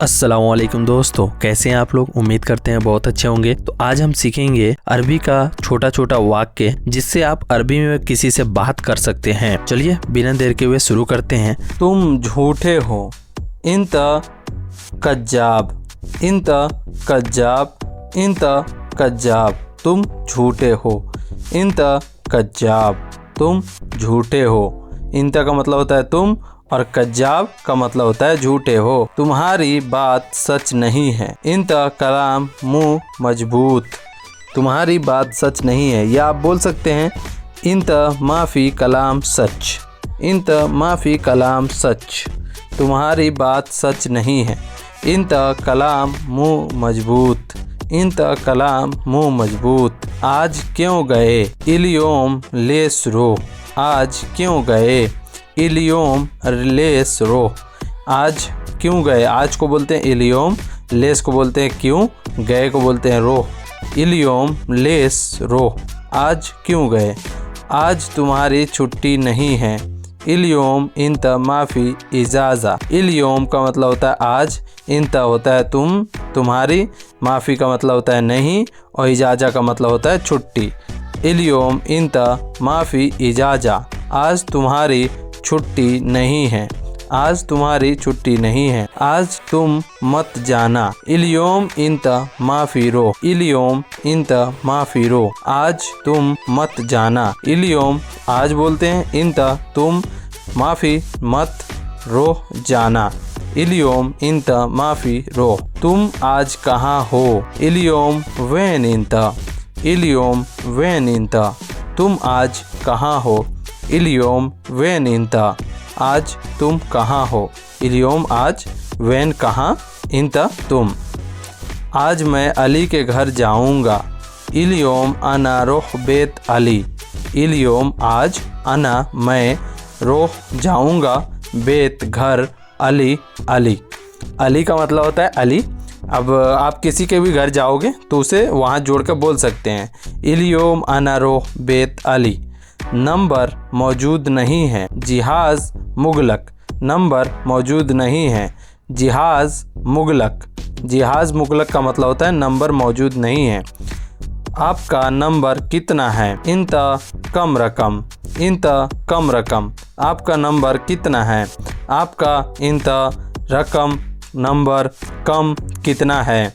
अस्सलामुअलैकुम दोस्तों, कैसे हैं आप लोग। उम्मीद करते हैं बहुत अच्छे होंगे। तो आज हम सीखेंगे अरबी का छोटा छोटा वाक्य जिससे आप अरबी में किसी से बात कर सकते हैं। चलिए बिना देर के हुए शुरू करते हैं। तुम झूठे हो। इंत कज्जाब, इंत कज्जाब, इंत कज्जाब। तुम झूठे हो। इंत कज्जाब, तुम झूठे हो। इंत का मतलब होता है तुम और कज्जाब का मतलब होता है झूठे हो। तुम्हारी बात सच नहीं है। इंत कलाम मुँह मजबूत, तुम्हारी बात सच नहीं है। या आप बोल सकते हैं इंत माफ़ी कलाम सच, इंत माफ़ी कलाम सच, तुम्हारी बात सच नहीं है। इंत कलाम मुँह मजबूत, इंत कलाम मुँह मजबूत। आज क्यों गए। इलियोम लेस रो, आज क्यों गए। इलियोम लेस रो, आज क्यों गए। आज को बोलते हैं इलियोम, लेस को बोलते हैं क्यों, गए को बोलते हैं रो। इलियोम लेस रो, आज क्यों गए। आज तुम्हारी छुट्टी नहीं है। इलियोम इंत माफ़ी इजाज़ा। इलियोम का मतलब होता है आज, इंत होता है तुम, तुम्हारी, माफ़ी का मतलब होता है नहीं और इजाज़ा का मतलब होता है छुट्टी। इलियोम इंत माफ़ी इजाज़ा, आज तुम्हारी छुट्टी नहीं है। आज तुम्हारी छुट्टी नहीं है। आज तुम मत जाना। इलियोम इंत माफ़ी रो, इलियोम इंत माफ़ी रो, आज तुम मत जाना। इलियोम आज बोलते हैं, इंत तुम, माफ़ी मत, रो जाना। इलियोम इंत माफ़ी रो। तुम आज कहाँ हो। इलियोम वैन इंत, इलियोम वैन इंत, तुम आज कहाँ हो। इलियोम वैन इंत, आज तुम कहाँ हो। इलियोम आज, वैन कहाँ, इंत तुम। आज मैं अली के घर जाऊँगा। इलियोम अना रोह बेत अली। इलियोम आज, अना मैं, रोह जाऊँगा, बेत घर, अली अली। अली का मतलब होता है अली। अब आप किसी के भी घर जाओगे तो उसे वहाँ जोड़ कर बोल सकते हैं इलियोम अना रोह बेत अली। नंबर मौजूद नहीं है। जिहाज़ मुगलक, नंबर मौजूद नहीं है। जिहाज़ मुगलक, जिहाज़ मुगलक का मतलब होता है नंबर मौजूद नहीं है। आपका नंबर कितना है। इंत कम रकम, इंत कम रकम, आपका नंबर कितना है। आपका इंत रकम, नंबर, कम कितना है,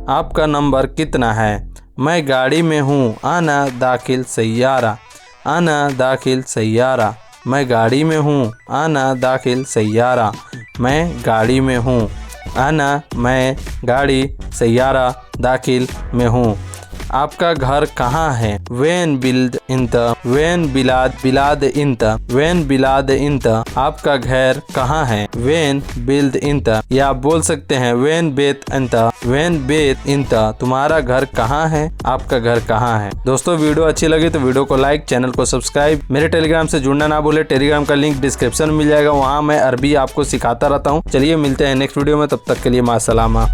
आपका नंबर कितना है। मैं गाड़ी में हूँ। आना दाखिल सैयारा, आना दाखिल सैयारा, मैं गाड़ी में हूँ। आना दाखिल सैयारा, मैं गाड़ी में हूँ। आना मैं गाड़ी, सैयारा दाखिल में हूँ। आपका घर कहाँ है। वैन बिल्ड इंत, वैन बिलाद, बिलाद इंत, वैन बिलाद इंत, आपका घर कहाँ है। वैन बिल्ड इंत। या आप बोल सकते हैं वैन बेत इंत, वैन बेत इंत, तुम्हारा घर कहाँ है, आपका घर कहाँ है। दोस्तों वीडियो अच्छी लगी तो वीडियो को लाइक, चैनल को सब्सक्राइब। मेरे टेलीग्राम से जुड़ना ना भूले, टेलीग्राम का लिंक डिस्क्रिप्शन में मिल जाएगा, वहाँ मैं अरबी आपको सिखाता रहता हूँ। चलिए मिलते हैं नेक्स्ट वीडियो में, तब तक के लिए मासलामा।